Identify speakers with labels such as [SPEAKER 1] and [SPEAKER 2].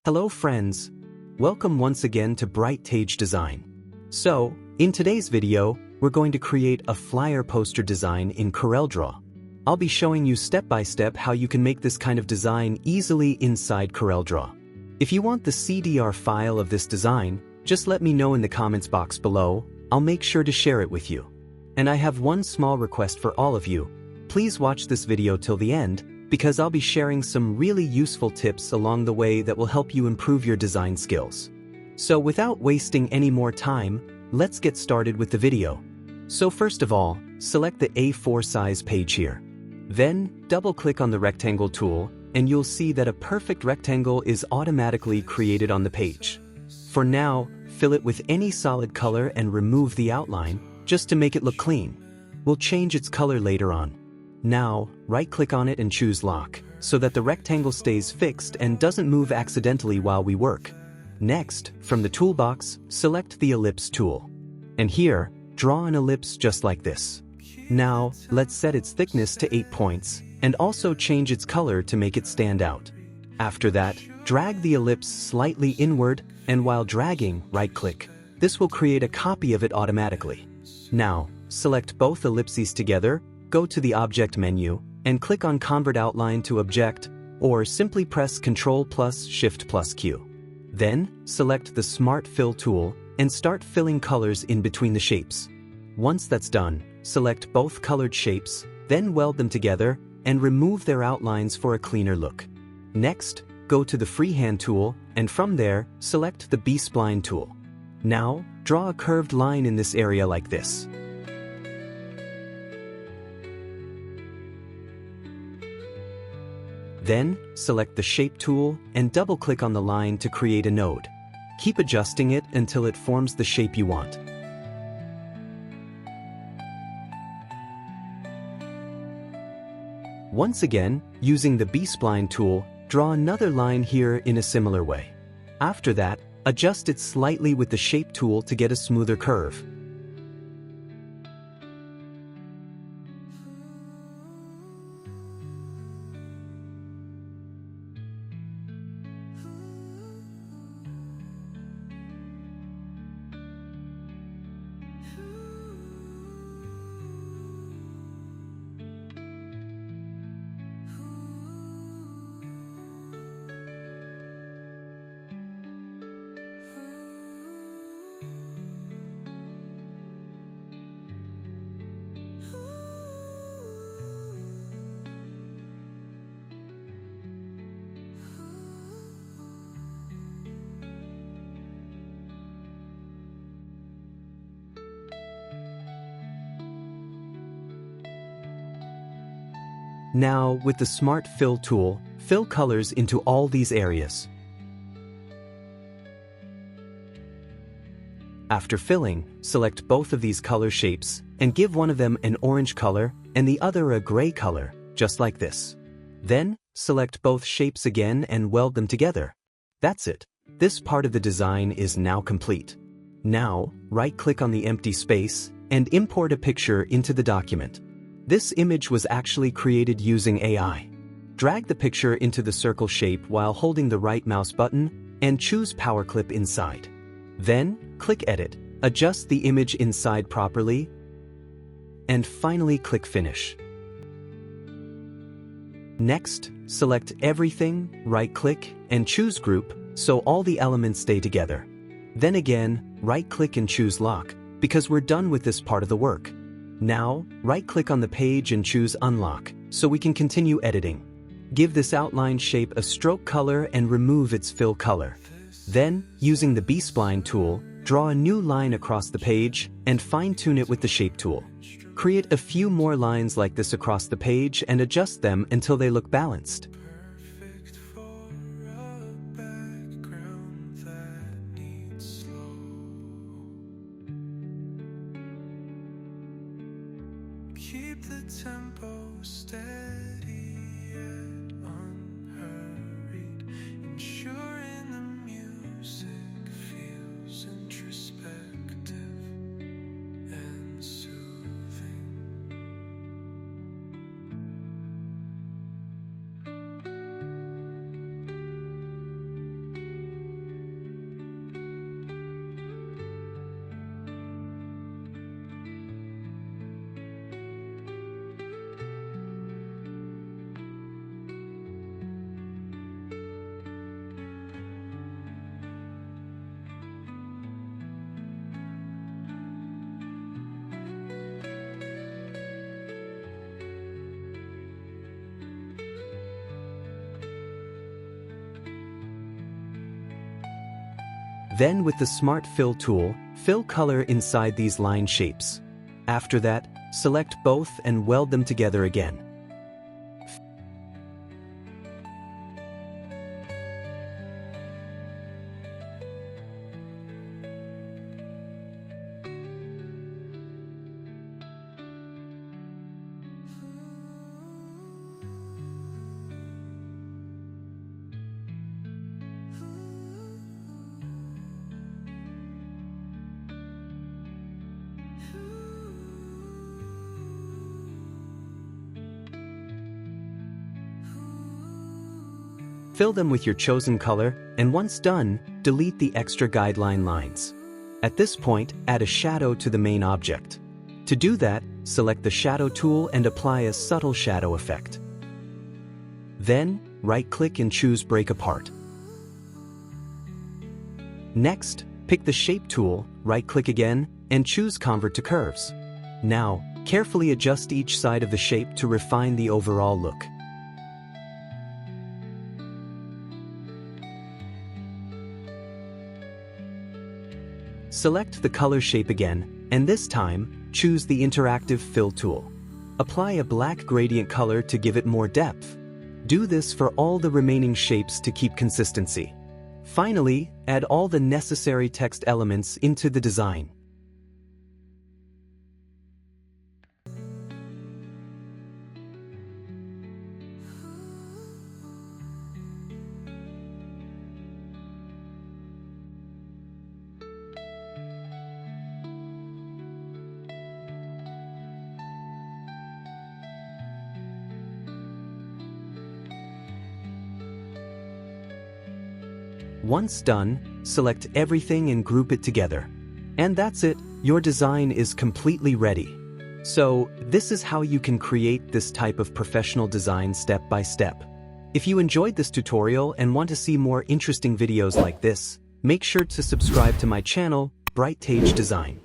[SPEAKER 1] Hello friends, welcome once again to Bright Tage Design. So, in today's video, we're going to create a flyer poster design in CorelDRAW. I'll be showing you step by step how you can make this kind of design easily inside CorelDRAW. If you want the CDR file of this design, just let me know in the comments box below. I'll make sure to share it with you. And I have one small request for all of you. Please watch this video till the end, because I'll be sharing some really useful tips along the way that will help you improve your design skills. So without wasting any more time, let's get started with the video. So first of all, select the A4 size page here. Then, double-click on the rectangle tool, and you'll see that a perfect rectangle is automatically created on the page. For now, fill it with any solid color and remove the outline, just to make it look clean. We'll change its color later on. Now, right-click on it and choose Lock, so that the rectangle stays fixed and doesn't move accidentally while we work. Next, from the toolbox, select the Ellipse tool. And here, draw an ellipse just like this. Now, let's set its thickness to 8 points, and also change its color to make it stand out. After that, drag the ellipse slightly inward, and while dragging, right-click. This will create a copy of it automatically. Now, select both ellipses together, go to the Object menu, and click on Convert Outline to Object, or simply press Ctrl plus Shift plus Q. Then, select the Smart Fill tool, and start filling colors in between the shapes. Once that's done, select both colored shapes, then weld them together, and remove their outlines for a cleaner look. Next, go to the Freehand tool, and from there, select the B-Spline tool. Now, draw a curved line in this area like this. Then, select the Shape tool and double-click on the line to create a node. Keep adjusting it until it forms the shape you want. Once again, using the B-Spline tool, draw another line here in a similar way. After that, adjust it slightly with the Shape tool to get a smoother curve. Now, with the Smart Fill tool, fill colors into all these areas. After filling, select both of these color shapes and give one of them an orange color and the other a gray color, just like this. Then, select both shapes again and weld them together. That's it. This part of the design is now complete. Now, right-click on the empty space and import a picture into the document. This image was actually created using AI. Drag the picture into the circle shape while holding the right mouse button and choose Power Clip inside. Then, click Edit, adjust the image inside properly, and finally click Finish. Next, select everything, right-click, and choose Group so all the elements stay together. Then again, right-click and choose Lock, because we're done with this part of the work. Now, right-click on the page and choose Unlock, so we can continue editing. Give this outline shape a stroke color and remove its fill color. Then, using the B-Spline tool, draw a new line across the page and fine-tune it with the Shape tool. Create a few more lines like this across the page and adjust them until they look balanced.
[SPEAKER 2] Keep the tempo steady yet unhurried, ensuring the music feels introspective and soothing.
[SPEAKER 1] Then with the Smart Fill tool, fill color inside these line shapes. After that, select both and weld them together again. Fill them with your chosen color, and once done, delete the extra guideline lines. At this point, add a shadow to the main object. To do that, select the Shadow tool and apply a subtle shadow effect. Then, right-click and choose Break Apart. Next, pick the Shape tool, right-click again, and choose Convert to Curves. Now, carefully adjust each side of the shape to refine the overall look. Select the color shape again, and this time, choose the Interactive Fill tool. Apply a black gradient color to give it more depth. Do this for all the remaining shapes to keep consistency. Finally, add all the necessary text elements into the design. Once done, select everything and group it together. And that's it, your design is completely ready. So, this is how you can create this type of professional design step by step. If you enjoyed this tutorial and want to see more interesting videos like this, make sure to subscribe to my channel, Bright Tage Design.